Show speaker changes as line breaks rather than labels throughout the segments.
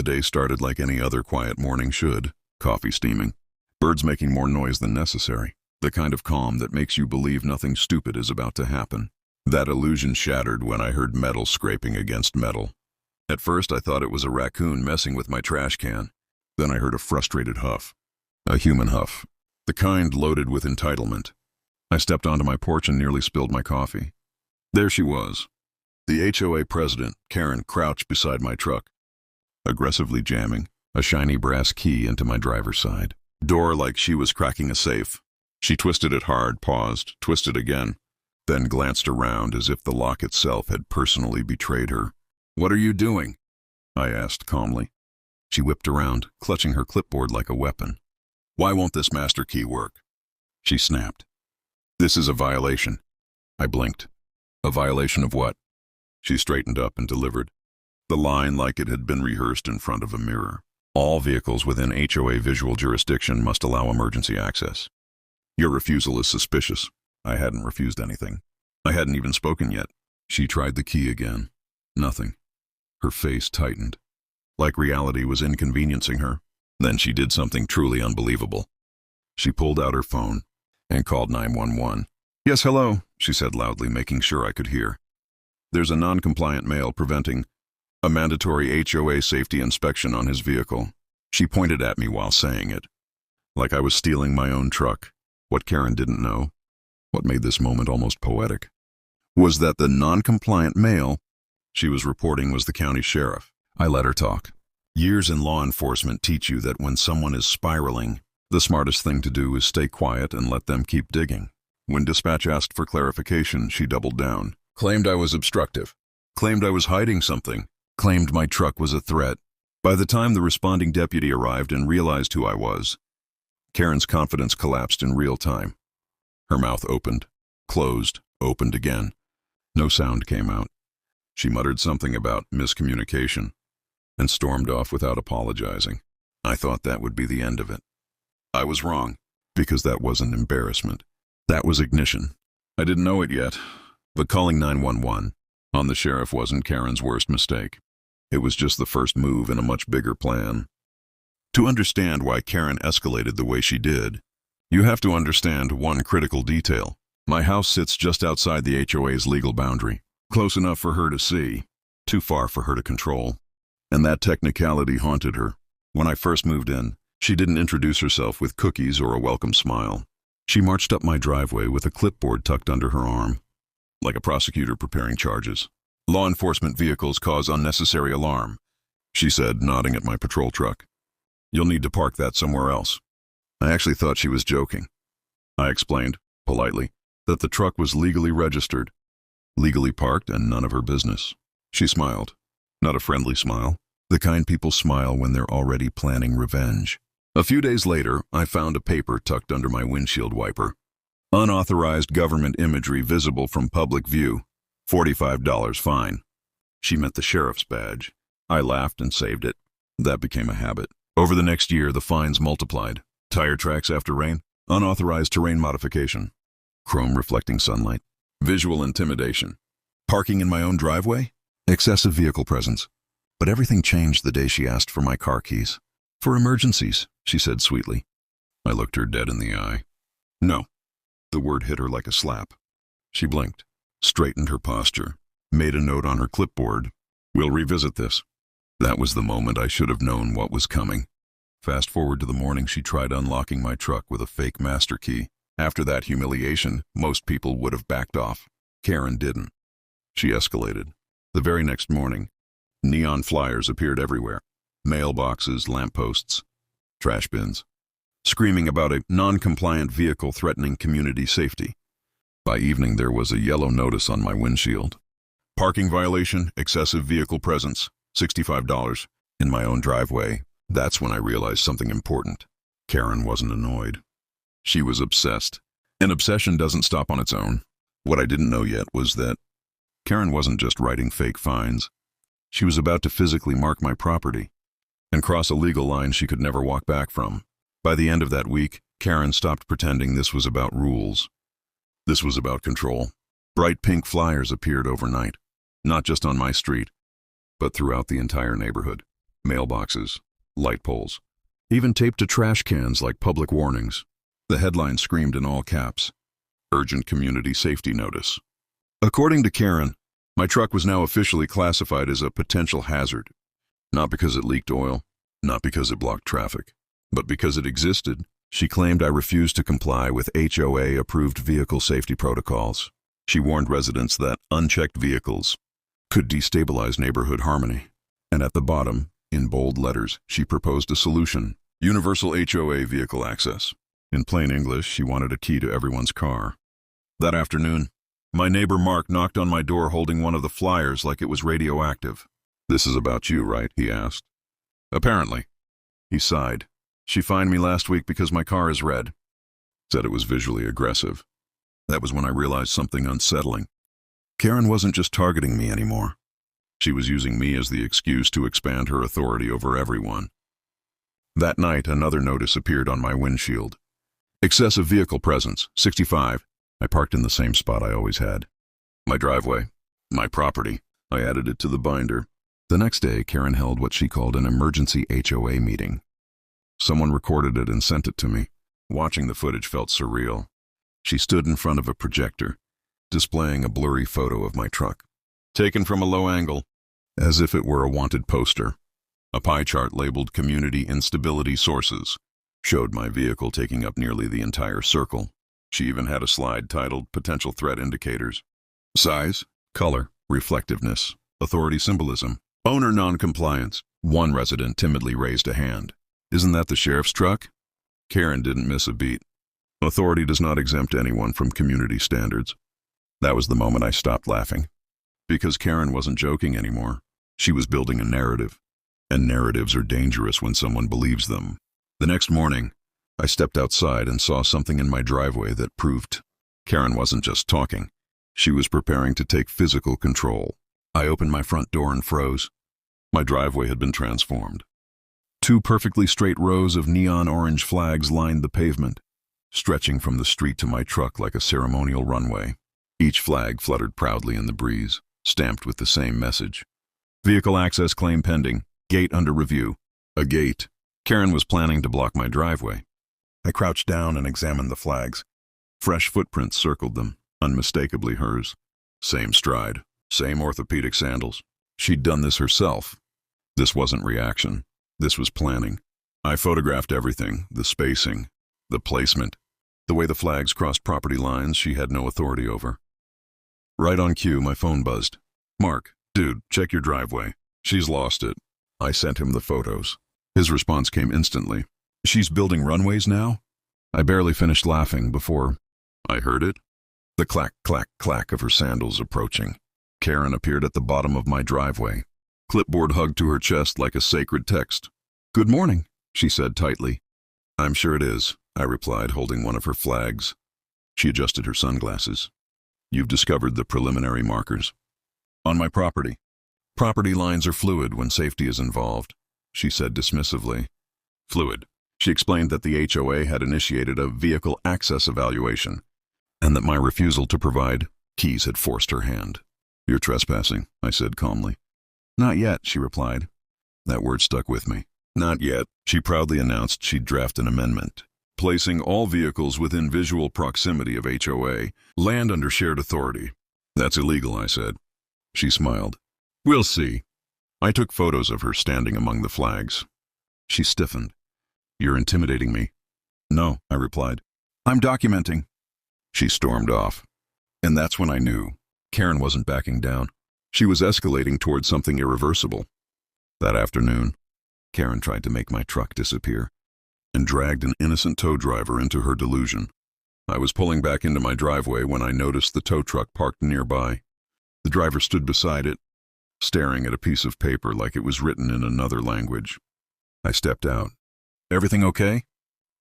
The day started like any other quiet morning should, coffee steaming, birds making more noise than necessary, the kind of calm that makes you believe nothing stupid is about to happen. That illusion shattered when I heard metal scraping against metal. At first I thought it was a raccoon messing with my trash can. Then I heard a frustrated huff. A human huff. The kind loaded with entitlement. I stepped onto my porch and nearly spilled my coffee. There she was. The HOA president, Karen, crouched beside my truck, aggressively jamming a shiny brass key into my driver's side door like she was cracking a safe. She twisted it hard, paused, twisted again, then glanced around as if the lock itself had personally betrayed her. "What are you doing?" I asked calmly. She whipped around, clutching her clipboard like a weapon. "Why won't this master key work?" She snapped. "This is a violation." I blinked. "A violation of what?" She straightened up and delivered the line like it had been rehearsed in front of a mirror. "All vehicles within HOA visual jurisdiction must allow emergency access. Your refusal is suspicious." I hadn't refused anything. I hadn't even spoken yet. She tried the key again. Nothing. Her face tightened, like reality was inconveniencing her. Then she did something truly unbelievable. She pulled out her phone and called 911. "Yes, hello," she said loudly, making sure I could hear. "There's a non-compliant male preventing a mandatory HOA safety inspection on his vehicle." She pointed at me while saying it, like I was stealing my own truck. What Karen didn't know, what made this moment almost poetic, was that the non-compliant male she was reporting was the county sheriff. I let her talk. Years in law enforcement teach you that when someone is spiraling, the smartest thing to do is stay quiet and let them keep digging. When dispatch asked for clarification, she doubled down. Claimed I was obstructive. Claimed I was hiding something. Claimed my truck was a threat. By the time the responding deputy arrived and realized who I was, Karen's confidence collapsed in real time. Her mouth opened, closed, opened again. No sound came out. She muttered something about miscommunication and stormed off without apologizing. I thought that would be the end of it. I was wrong, because that wasn't embarrassment. That was ignition. I didn't know it yet, but calling 911 on the sheriff wasn't Karen's worst mistake. It was just the first move in a much bigger plan. To understand why Karen escalated the way she did, you have to understand one critical detail. My house sits just outside the HOA's legal boundary, close enough for her to see, too far for her to control. And that technicality haunted her. When I first moved in, she didn't introduce herself with cookies or a welcome smile. She marched up my driveway with a clipboard tucked under her arm, like a prosecutor preparing charges. "Law enforcement vehicles cause unnecessary alarm," she said, nodding at my patrol truck. "You'll need to park that somewhere else." I actually thought she was joking. I explained, politely, that the truck was legally registered, legally parked, and none of her business. She smiled. Not a friendly smile. The kind people smile when they're already planning revenge. A few days later, I found a paper tucked under my windshield wiper. "Unauthorized government imagery visible from public view. $45 fine." She meant the sheriff's badge. I laughed and saved it. That became a habit. Over the next year, the fines multiplied. Tire tracks after rain, unauthorized terrain modification, chrome reflecting sunlight, visual intimidation, parking in my own driveway, excessive vehicle presence. But everything changed the day she asked for my car keys. "For emergencies," she said sweetly. I looked her dead in the eye. "No." The word hit her like a slap. She blinked, straightened her posture, made a note on her clipboard. "We'll revisit this." That was the moment I should have known what was coming. Fast forward to the morning she tried unlocking my truck with a fake master key. After that humiliation, most people would have backed off. Karen didn't. She escalated. The very next morning, neon flyers appeared everywhere. Mailboxes, lampposts, trash bins, screaming about a non-compliant vehicle threatening community safety. By evening, there was a yellow notice on my windshield. "Parking violation, excessive vehicle presence, $65 in my own driveway." That's when I realized something important. Karen wasn't annoyed. She was obsessed. An obsession doesn't stop on its own. What I didn't know yet was that Karen wasn't just writing fake fines. She was about to physically mark my property and cross a legal line she could never walk back from. By the end of that week, Karen stopped pretending this was about rules. This was about control. Bright pink flyers appeared overnight, not just on my street, but throughout the entire neighborhood. mailboxes, light poles, even taped to trash cans like public warnings. The headline screamed in all caps, "Urgent Community Safety Notice." According to Karen, my truck was now officially classified as a potential hazard. Not because it leaked oil, not because it blocked traffic, but because it existed. She claimed I refused to comply with HOA-approved vehicle safety protocols. She warned residents that unchecked vehicles could destabilize neighborhood harmony. And at the bottom, in bold letters, she proposed a solution: universal HOA vehicle access. In plain English, she wanted a key to everyone's car. That afternoon, my neighbor Mark knocked on my door holding one of the flyers like it was radioactive. "This is about you, right?" he asked. "Apparently." He sighed. "She fined me last week because my car is red." Said it was visually aggressive. That was when I realized something unsettling. Karen wasn't just targeting me anymore. She was using me as the excuse to expand her authority over everyone. That night, another notice appeared on my windshield. Excessive vehicle presence, 65. I parked in the same spot I always had. My driveway, my property. I added it to the binder. The next day, Karen held what she called an emergency HOA meeting. Someone recorded it and sent it to me. Watching the footage felt surreal. She stood in front of a projector, displaying a blurry photo of my truck, taken from a low angle, as if it were a wanted poster. A pie chart labeled Community Instability Sources showed my vehicle taking up nearly the entire circle. She even had a slide titled Potential Threat Indicators. Size, color, reflectiveness, authority symbolism, owner non-compliance. One resident timidly raised a hand. "Isn't that the sheriff's truck?" Karen didn't miss a beat. Authority does not exempt anyone from community standards. That was the moment I stopped laughing. Because Karen wasn't joking anymore. She was building a narrative. And narratives are dangerous when someone believes them. The next morning, I stepped outside and saw something in my driveway that proved Karen wasn't just talking. She was preparing to take physical control. I opened my front door and froze. My driveway had been transformed. 2 perfectly straight rows of neon orange flags lined the pavement, stretching from the street to my truck like a ceremonial runway. Each flag fluttered proudly in the breeze, stamped with the same message: vehicle access claim pending, gate under review. A gate. Karen was planning to block my driveway. I crouched down and examined the flags. Fresh footprints circled them, unmistakably hers. Same stride, same orthopedic sandals. She'd done this herself. This wasn't reaction. This was planning. I photographed everything: the spacing, the placement, the way the flags crossed property lines she had no authority over. Right on cue, my phone buzzed. "Mark, dude, check your driveway. She's lost it." I sent him the photos. His response came instantly. "She's building runways now?" I barely finished laughing before I heard it. The clack, clack, clack of her sandals approaching. Karen appeared at the bottom of my driveway, clipboard hugged to her chest like a sacred text. "Good morning," she said tightly. "I'm sure it is," I replied, holding one of her flags. She adjusted her sunglasses. "You've discovered the preliminary markers on my property. Property lines are fluid when safety is involved," she said dismissively. Fluid. She explained that the HOA had initiated a vehicle access evaluation, and that my refusal to provide keys had forced her hand. "You're trespassing," I said calmly. "Not yet," she replied. That word stuck with me. Not yet. She proudly announced she'd draft an amendment, placing all vehicles within visual proximity of HOA land under shared authority. "That's illegal," I said. She smiled. "We'll see." I took photos of her standing among the flags. She stiffened. "You're intimidating me." "No," I replied. "I'm documenting." She stormed off. And that's when I knew Karen wasn't backing down. She was escalating towards something irreversible. That afternoon, Karen tried to make my truck disappear and dragged an innocent tow driver into her delusion. I was pulling back into my driveway when I noticed the tow truck parked nearby. The driver stood beside it, staring at a piece of paper like it was written in another language. I stepped out. "Everything okay?"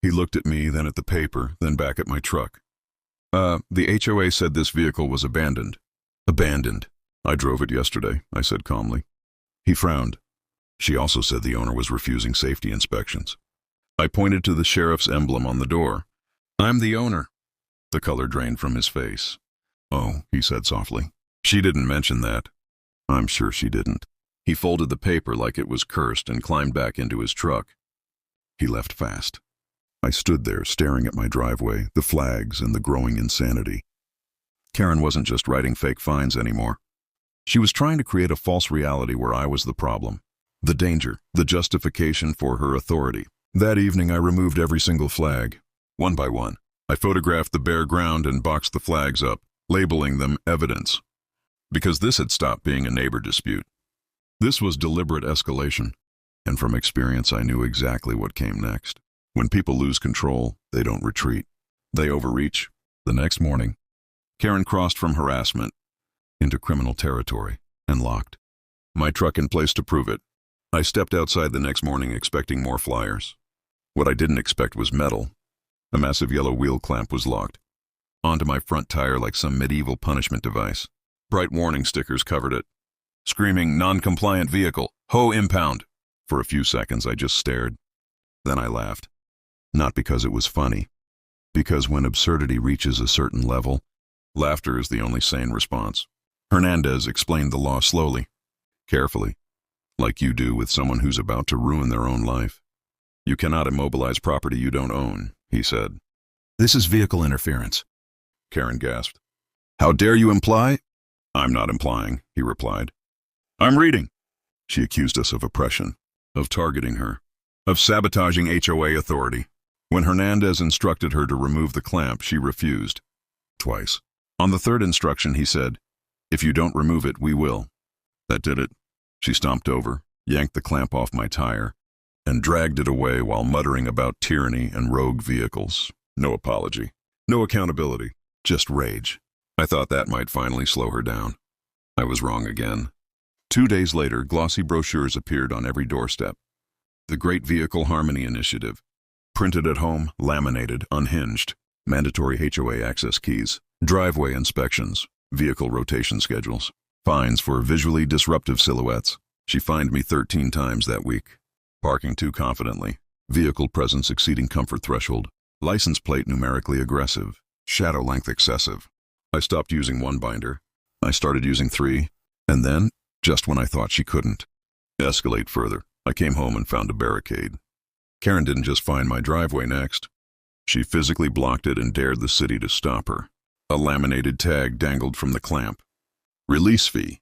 He looked at me, then at the paper, then back at my truck. The HOA said this vehicle was abandoned." "Abandoned? I drove it yesterday," I said calmly. He frowned. "She also said the owner was refusing safety inspections." I pointed to the sheriff's emblem on the door. "I'm the owner." The color drained from his face. "Oh," he said softly. "She didn't mention that." "I'm sure she didn't." He folded the paper like it was cursed and climbed back into his truck. He left fast. I stood there staring at my driveway, the flags, and the growing insanity. Karen wasn't just writing fake fines anymore. She was trying to create a false reality where I was the problem, the danger, the justification for her authority. That evening I removed every single flag, one by one. I photographed the bare ground and boxed the flags up, labeling them evidence. Because this had stopped being a neighbor dispute. This was deliberate escalation, and from experience I knew exactly what came next. When people lose control, they don't retreat. They overreach. The next morning, Karen crossed from harassment into criminal territory and locked. My truck in place to prove it. I stepped outside the next morning expecting more flyers. What I didn't expect was metal. A massive yellow wheel clamp was locked onto my front tire like some medieval punishment device. Bright warning stickers covered it, screaming, "Non-compliant vehicle, HOA impound." For a few seconds I just stared. Then I laughed. Not because it was funny. Because when absurdity reaches a certain level, laughter is the only sane response. Hernandez explained the law slowly, carefully, like you do with someone who's about to ruin their own life. You cannot immobilize property you don't own, he said. This is vehicle interference, Karen gasped. How dare you imply? I'm not implying, he replied. I'm reading. She accused us of oppression, of targeting her, of sabotaging HOA authority. When Hernandez instructed her to remove the clamp, she refused. Twice. On the third instruction, he said, "If you don't remove it, we will." That did it. She stomped over, yanked the clamp off my tire, and dragged it away while muttering about tyranny and rogue vehicles. No apology, no accountability, just rage. I thought that might finally slow her down. I was wrong again. 2 days later, glossy brochures appeared on every doorstep. The Great Vehicle Harmony Initiative. Printed at home, laminated, unhinged. Mandatory HOA access keys. Driveway inspections. Vehicle rotation schedules. Fines for visually disruptive silhouettes. She fined me 13 times that week. Parking too confidently. Vehicle presence exceeding comfort threshold. License plate numerically aggressive. Shadow length excessive. I stopped using one binder. I started using 3. And then, just when I thought she couldn't escalate further, I came home and found a barricade. Karen didn't just find my driveway next. She physically blocked it and dared the city to stop her. A laminated tag dangled from the clamp. Release fee,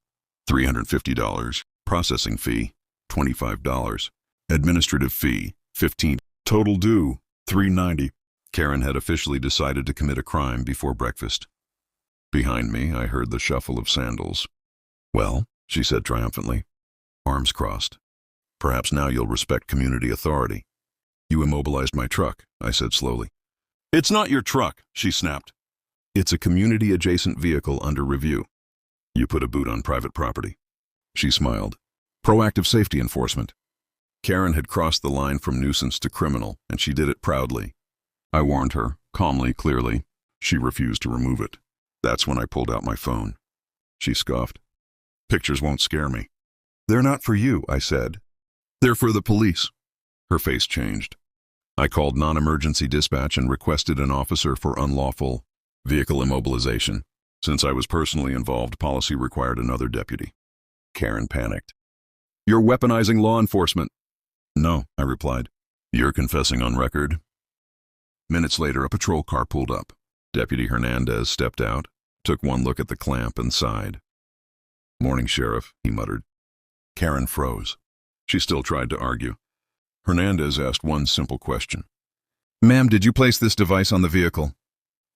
$350. Processing fee, $25. Administrative fee, $15. Total due, $390. Karen had officially decided to commit a crime before breakfast. Behind me, I heard the shuffle of sandals. Well, she said triumphantly, arms crossed. Perhaps now you'll respect community authority. You immobilized my truck, I said slowly. It's not your truck, she snapped. It's a community-adjacent vehicle under review. You put a boot on private property. She smiled. Proactive safety enforcement. Karen had crossed the line from nuisance to criminal, and she did it proudly. I warned her, calmly, clearly. She refused to remove it. That's when I pulled out my phone. She scoffed. Pictures won't scare me. They're not for you, I said. They're for the police. Her face changed. I called non-emergency dispatch and requested an officer for unlawful vehicle immobilization. Since I was personally involved, policy required another deputy. Karen panicked. You're weaponizing law enforcement. No, I replied. You're confessing on record. Minutes later, a patrol car pulled up. Deputy Hernandez stepped out, took one look at the clamp and sighed. Morning, Sheriff, he muttered. Karen froze. She still tried to argue. Hernandez asked one simple question. Ma'am, did you place this device on the vehicle?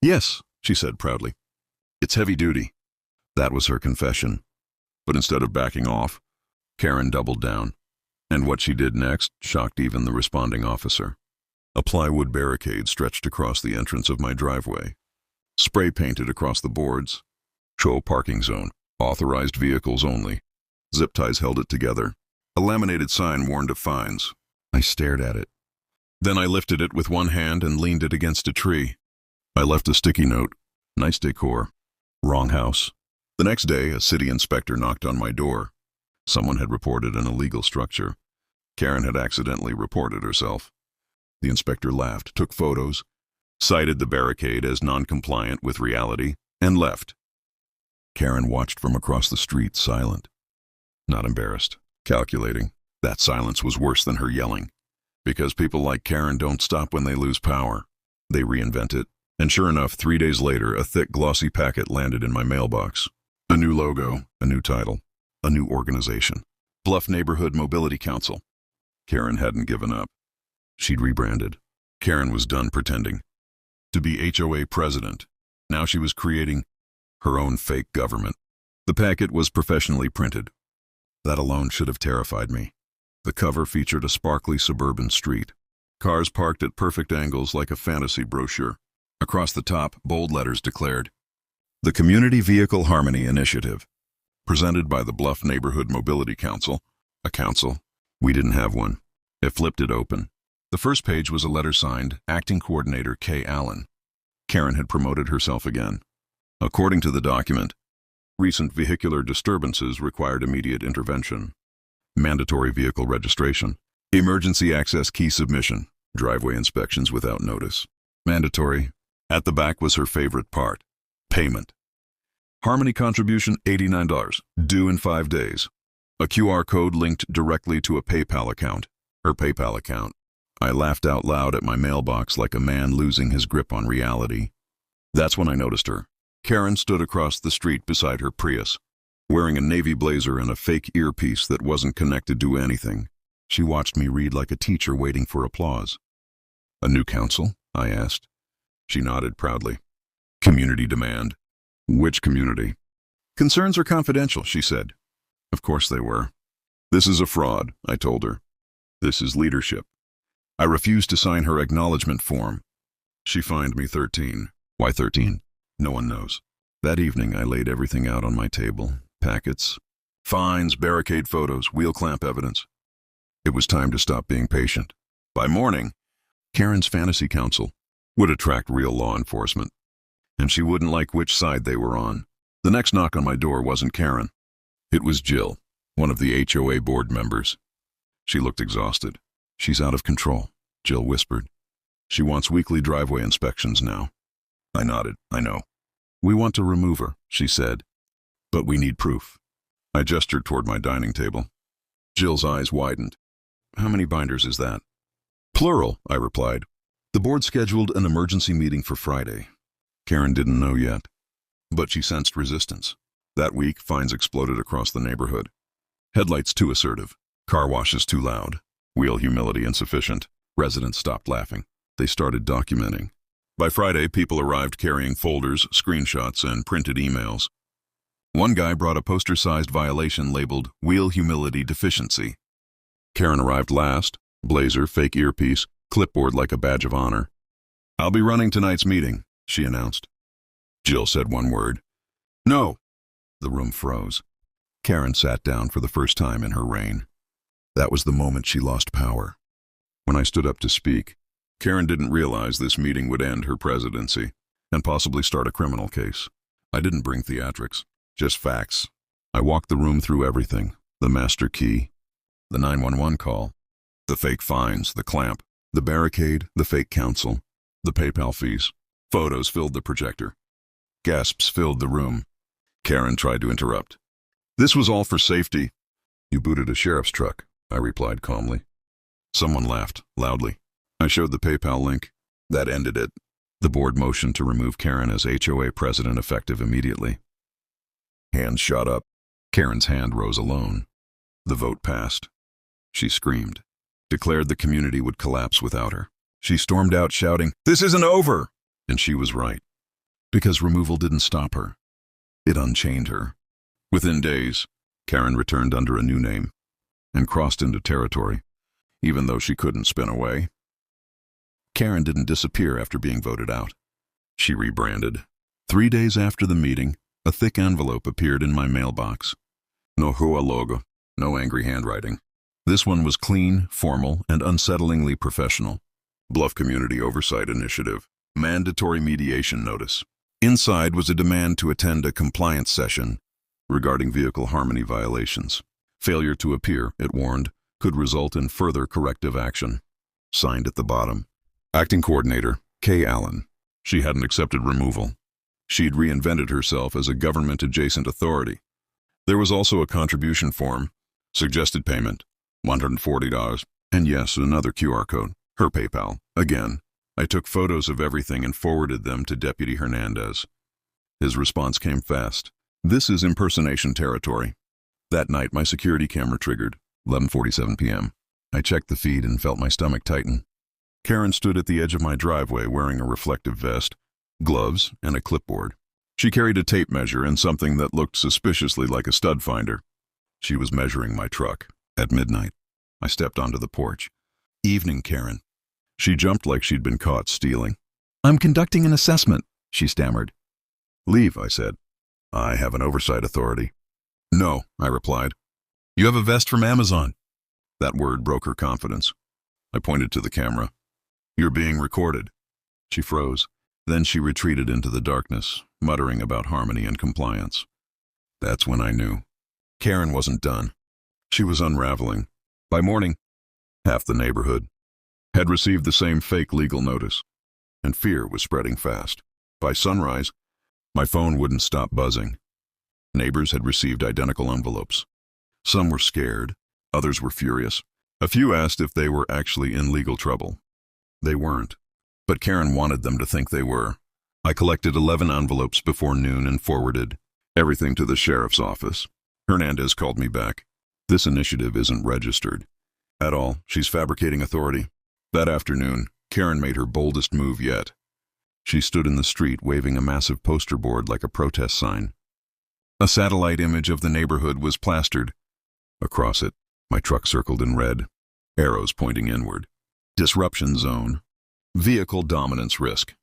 Yes, she said proudly. It's heavy duty. That was her confession. But instead of backing off, Karen doubled down. And what she did next shocked even the responding officer. A plywood barricade stretched across the entrance of my driveway. Spray painted across the boards. Show parking zone. Authorized vehicles only. Zip ties held it together. A laminated sign warned of fines. I stared at it. Then I lifted it with one hand and leaned it against a tree. I left a sticky note. Nice decor. Wrong house. The next day, a city inspector knocked on my door. Someone had reported an illegal structure. Karen had accidentally reported herself. The inspector laughed, took photos, cited the barricade as non-compliant with reality, and left. Karen watched from across the street, silent, not embarrassed. Calculating. That silence was worse than her yelling. Because people like Karen don't stop when they lose power. They reinvent it. And sure enough, 3 days later, a thick, glossy packet landed in my mailbox. A new logo, a new title, a new organization. Bluff Neighborhood Mobility Council. Karen hadn't given up. She'd rebranded. Karen was done pretending to be HOA president. Now she was creating her own fake government. The packet was professionally printed. That alone should have terrified me. The cover featured a sparkly suburban street. Cars parked at perfect angles like a fantasy brochure. Across the top, bold letters declared, "The Community Vehicle Harmony Initiative, presented by the Bluff Neighborhood Mobility Council." A council? We didn't have one. It flipped it open. The first page was a letter signed, Acting Coordinator K. Allen. Karen had promoted herself again. According to the document, recent vehicular disturbances required immediate intervention. Mandatory vehicle registration. Emergency access key submission. Driveway inspections without notice. Mandatory. At the back was her favorite part. Payment. Harmony contribution $89, due in 5 days. A QR code linked directly to a PayPal account. Her PayPal account. I laughed out loud at my mailbox like a man losing his grip on reality. That's when I noticed her. Karen stood across the street beside her Prius, wearing a navy blazer and a fake earpiece that wasn't connected to anything. She watched me read like a teacher waiting for applause. "A new council?" I asked. She nodded proudly. "Community demand." "Which community?" "Concerns are confidential," she said. Of course they were. "This is a fraud," I told her. "This is leadership." I refused to sign her acknowledgement form. She fined me 13. Why 13? No one knows. That evening I laid everything out on my table. Packets, fines, barricade photos, wheel clamp evidence. It was time to stop being patient. By morning, Karen's fantasy council would attract real law enforcement, and she wouldn't like which side they were on. The next knock on my door wasn't Karen. It was Jill, one of the HOA board members. She looked exhausted. "She's out of control," Jill whispered. "She wants weekly driveway inspections now." I nodded. "I know." "We want to remove her," she said. "But we need proof." I gestured toward my dining table. Jill's eyes widened. "How many binders is that?" "Plural," I replied. The board scheduled an emergency meeting for Friday. Karen didn't know yet, but she sensed resistance. That week, fines exploded across the neighborhood. Headlights too assertive. Car washes too loud. Wheel humility insufficient. Residents stopped laughing. They started documenting. By Friday, people arrived carrying folders, screenshots, and printed emails. One guy brought a poster-sized violation labeled "Wheel Humility Deficiency." Karen arrived last, blazer, fake earpiece, clipboard like a badge of honor. "I'll be running tonight's meeting," she announced. Jill said one word. "No." The room froze. Karen sat down for the first time in her reign. That was the moment she lost power. When I stood up to speak, Karen didn't realize this meeting would end her presidency and possibly start a criminal case. I didn't bring theatrics, just facts. I walked the room through everything: the master key, the 911 call, the fake fines, the clamp, the barricade, the fake council, the PayPal fees. Photos filled the projector. Gasps filled the room. Karen tried to interrupt. "This was all for safety." "You booted a sheriff's truck," I replied calmly. Someone laughed, loudly. I showed the PayPal link. That ended it. The board motioned to remove Karen as HOA president effective immediately. Hands shot up. Karen's hand rose alone. The vote passed. She screamed, declared the community would collapse without her. She stormed out shouting, "This isn't over!" And she was right. Because removal didn't stop her. It unchained her. Within days, Karen returned under a new name and crossed into territory, even though she couldn't spin away. Karen didn't disappear after being voted out. She rebranded. 3 days after the meeting, a thick envelope appeared in my mailbox. No HOA logo, no angry handwriting. This one was clean, formal, and unsettlingly professional. Bluff Community Oversight Initiative. Mandatory mediation notice. Inside was a demand to attend a compliance session regarding vehicle harmony violations. Failure to appear, it warned, could result in further corrective action. Signed at the bottom. Acting Coordinator K. Allen. She hadn't accepted removal. She'd reinvented herself as a government-adjacent authority. There was also a contribution form, Suggested payment, $140. And yes, another QR code. Her PayPal. Again. I took photos of everything and forwarded them to Deputy Hernandez. His response came fast. This is impersonation territory. That night, my security camera triggered, 11:47 p.m. I checked the feed and felt my stomach tighten. Karen stood at the edge of my driveway wearing a reflective vest, gloves, and a clipboard. She carried a tape measure and something that looked suspiciously like a stud finder. She was measuring my truck. At midnight, I stepped onto the porch. Evening, Karen. She jumped like she'd been caught stealing. I'm conducting an assessment, she stammered. Leave, I said. I have an oversight authority. No, I replied. You have a vest from Amazon. That word broke her confidence. I pointed to the camera. You're being recorded. She froze. Then she retreated into the darkness, muttering about harmony and compliance. That's when I knew. Karen wasn't done. She was unraveling. By morning, half the neighborhood had received the same fake legal notice, and fear was spreading fast. By sunrise, my phone wouldn't stop buzzing. Neighbors had received identical envelopes. Some were scared, others were furious. A few asked if they were actually in legal trouble. They weren't, but Karen wanted them to think they were. I collected 11 envelopes before noon and forwarded everything to the sheriff's office. Hernandez called me back. This initiative isn't registered at all. She's fabricating authority. That afternoon, Karen made her boldest move yet. She stood in the street waving a massive poster board like a protest sign. A satellite image of the neighborhood was plastered. Across it, my truck circled in red, arrows pointing inward. Disruption zone. Vehicle dominance risk.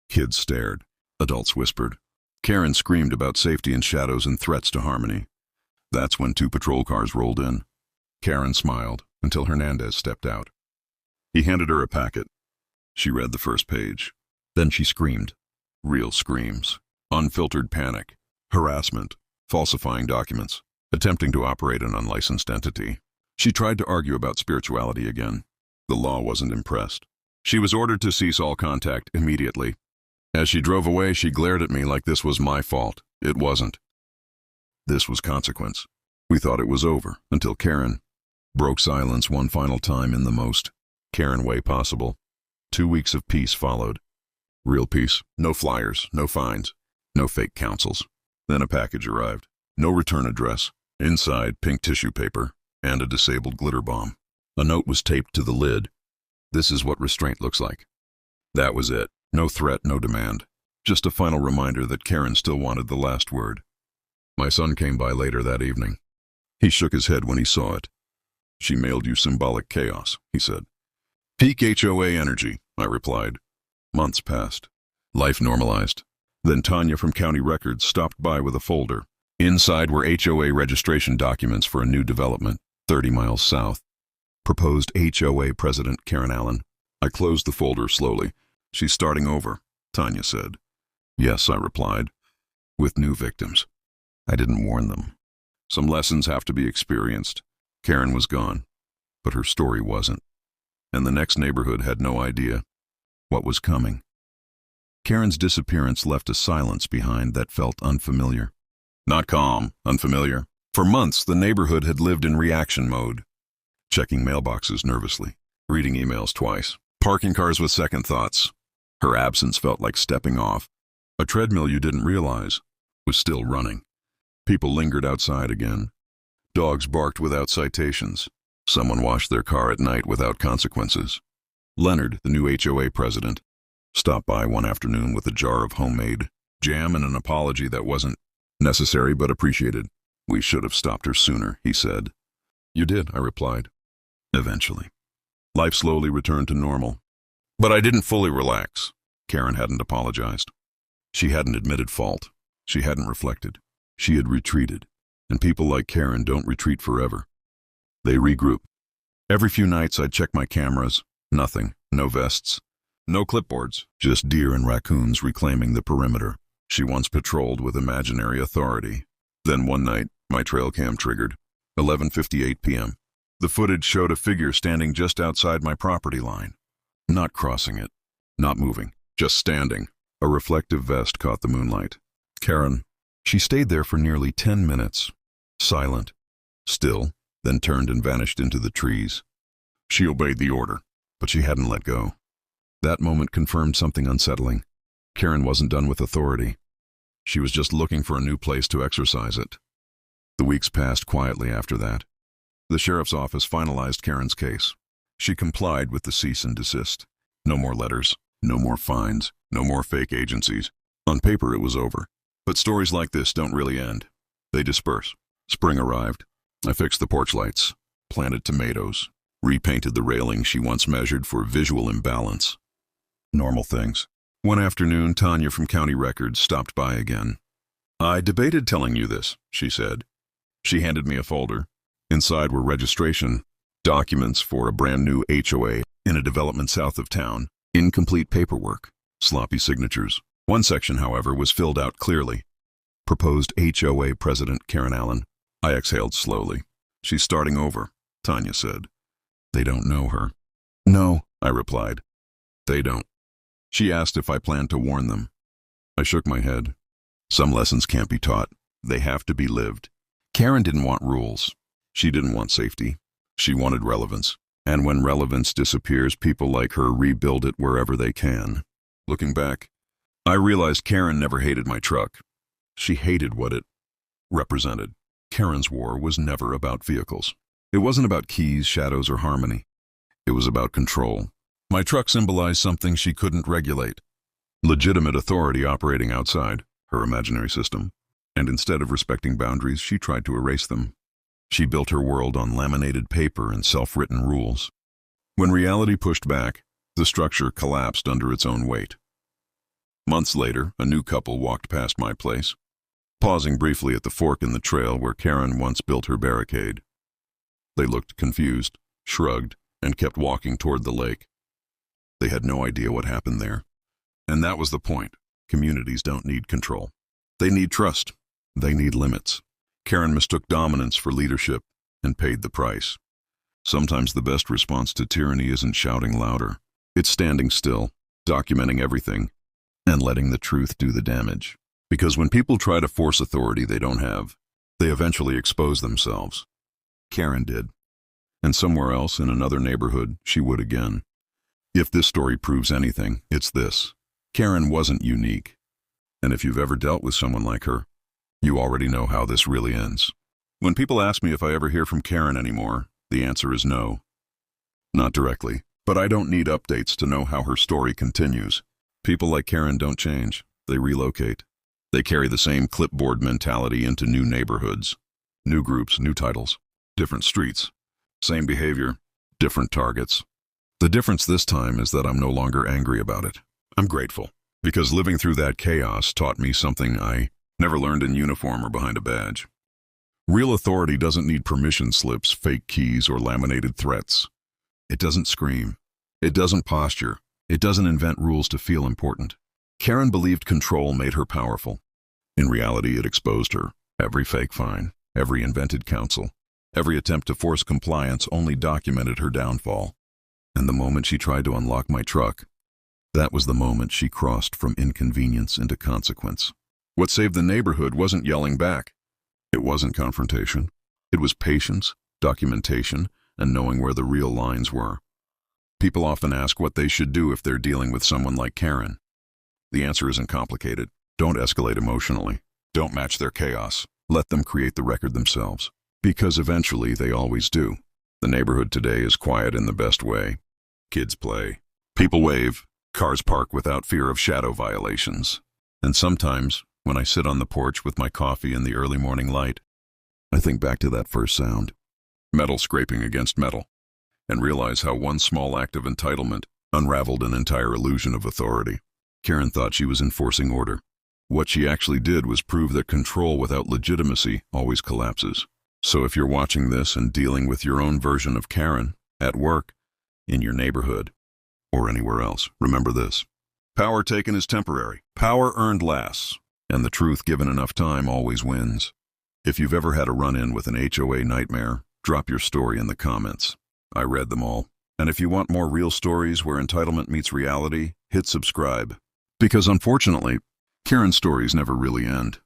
Kids stared. Adults whispered. Karen screamed about safety in shadows and threats to harmony. That's when 2 patrol cars rolled in. Karen smiled until Hernandez stepped out. He handed her a packet. She read the first page. Then she screamed. Real screams. Unfiltered panic. Harassment. Falsifying documents. Attempting to operate an unlicensed entity. She tried to argue about spirituality again. The law wasn't impressed. She was ordered to cease all contact immediately. As she drove away, she glared at me like this was my fault. It wasn't. This was consequence. We thought it was over until Karen broke silence one final time in the most Karen way possible. 2 weeks of peace followed. Real peace. No flyers, no fines, no fake counsels. Then a package arrived. No return address. Inside, pink tissue paper and a disabled glitter bomb. A note was taped to the lid. This is what restraint looks like. That was it. No threat, no demand. Just a final reminder that Karen still wanted the last word. My son came by later that evening. He shook his head when he saw it. She mailed you symbolic chaos, he said. Peak HOA energy, I replied. Months passed. Life normalized. Then Tanya from County Records stopped by with a folder. Inside were HOA registration documents for a new development, 30 miles south. Proposed HOA President Karen Allen. I closed the folder slowly. She's starting over, Tanya said. Yes, I replied. With new victims. I didn't warn them. Some lessons have to be experienced. Karen was gone, but her story wasn't. And the next neighborhood had no idea what was coming. Karen's disappearance left a silence behind that felt unfamiliar. Not calm, unfamiliar. For months, the neighborhood had lived in reaction mode. Checking mailboxes nervously, reading emails twice, parking cars with second thoughts. Her absence felt like stepping off. A treadmill you didn't realize was still running. People lingered outside again. Dogs barked without citations. Someone washed their car at night without consequences. Leonard, the new HOA president, stopped by one afternoon with a jar of homemade jam and an apology that wasn't necessary but appreciated. We should have stopped her sooner, he said. You did, I replied. Eventually. Life slowly returned to normal. But I didn't fully relax. Karen hadn't apologized. She hadn't admitted fault. She hadn't reflected. She had retreated. And people like Karen don't retreat forever. They regroup. Every few nights I'd check my cameras. Nothing. No vests. No clipboards. Just deer and raccoons reclaiming the perimeter. She once patrolled with imaginary authority. Then one night, my trail cam triggered. 11:58 p.m. The footage showed a figure standing just outside my property line. Not crossing it. Not moving. Just standing. A reflective vest caught the moonlight. Karen. She stayed there for nearly 10 minutes. Silent. Still. then turned and vanished into the trees. She obeyed the order, but she hadn't let go. That moment confirmed something unsettling. Karen wasn't done with authority. She was just looking for a new place to exercise it. The weeks passed quietly after that. The sheriff's office finalized Karen's case. She complied with the cease and desist. No more letters, no more fines, no more fake agencies. On paper it was over. But stories like this don't really end. They disperse. Spring arrived. I fixed the porch lights, planted tomatoes, repainted the railing she once measured for visual imbalance. Normal things. One afternoon, Tanya from County Records stopped by again. "I debated telling you this," she said. She handed me a folder. Inside were registration documents for a brand new HOA in a development south of town, incomplete paperwork, sloppy signatures. One section, however, was filled out clearly. Proposed HOA President Karen Allen. I exhaled slowly. "She's starting over," Tanya said. "They don't know her." "No," I replied. "They don't." She asked if I planned to warn them. I shook my head. Some lessons can't be taught. They have to be lived. Karen didn't want rules. She didn't want safety. She wanted relevance. And when relevance disappears, people like her rebuild it wherever they can. Looking back, I realized Karen never hated my truck. She hated what it represented. Karen's war was never about vehicles. It wasn't about keys, shadows, or harmony. It was about control. My truck symbolized something she couldn't regulate. Legitimate authority operating outside her imaginary system. And instead of respecting boundaries, she tried to erase them. She built her world on laminated paper and self-written rules. When reality pushed back, the structure collapsed under its own weight. Months later, a new couple walked past my place, pausing briefly at the fork in the trail where Karen once built her barricade. They looked confused, shrugged, and kept walking toward the lake. They had no idea what happened there. And that was the point. Communities don't need control. They need trust. They need limits. Karen mistook dominance for leadership and paid the price. Sometimes the best response to tyranny isn't shouting louder. It's standing still, documenting everything, and letting the truth do the damage. Because when people try to force authority they don't have, they eventually expose themselves. Karen did. And somewhere else in another neighborhood, she would again. If this story proves anything, it's this. Karen wasn't unique. And if you've ever dealt with someone like her, you already know how this really ends. When people ask me if I ever hear from Karen anymore, the answer is no. Not directly, but I don't need updates to know how her story continues. People like Karen don't change. They relocate. They carry the same clipboard mentality into new neighborhoods. New groups, new titles, different streets. Same behavior, different targets. The difference this time is that I'm no longer angry about it. I'm grateful, because living through that chaos taught me something I never learned in uniform or behind a badge. Real authority doesn't need permission slips, fake keys, or laminated threats. It doesn't scream. It doesn't posture. It doesn't invent rules to feel important. Karen believed control made her powerful. In reality, it exposed her. Every fake fine, every invented counsel, every attempt to force compliance only documented her downfall. And the moment she tried to unlock my truck, that was the moment she crossed from inconvenience into consequence. What saved the neighborhood wasn't yelling back. It wasn't confrontation. It was patience, documentation, and knowing where the real lines were. People often ask what they should do if they're dealing with someone like Karen. The answer isn't complicated. Don't escalate emotionally. Don't match their chaos. Let them create the record themselves. Because eventually they always do. The neighborhood today is quiet in the best way. Kids play. People wave. Cars park without fear of shadow violations. And sometimes, when I sit on the porch with my coffee in the early morning light, I think back to that first sound. Metal scraping against metal. And realize how one small act of entitlement unraveled an entire illusion of authority. Karen thought she was enforcing order. What she actually did was prove that control without legitimacy always collapses. So if you're watching this and dealing with your own version of Karen, at work, in your neighborhood, or anywhere else, remember this. Power taken is temporary. Power earned lasts. And the truth given enough time always wins. If you've ever had a run-in with an HOA nightmare, drop your story in the comments. I read them all. And if you want more real stories where entitlement meets reality, hit subscribe. Because unfortunately, Karen's stories never really end.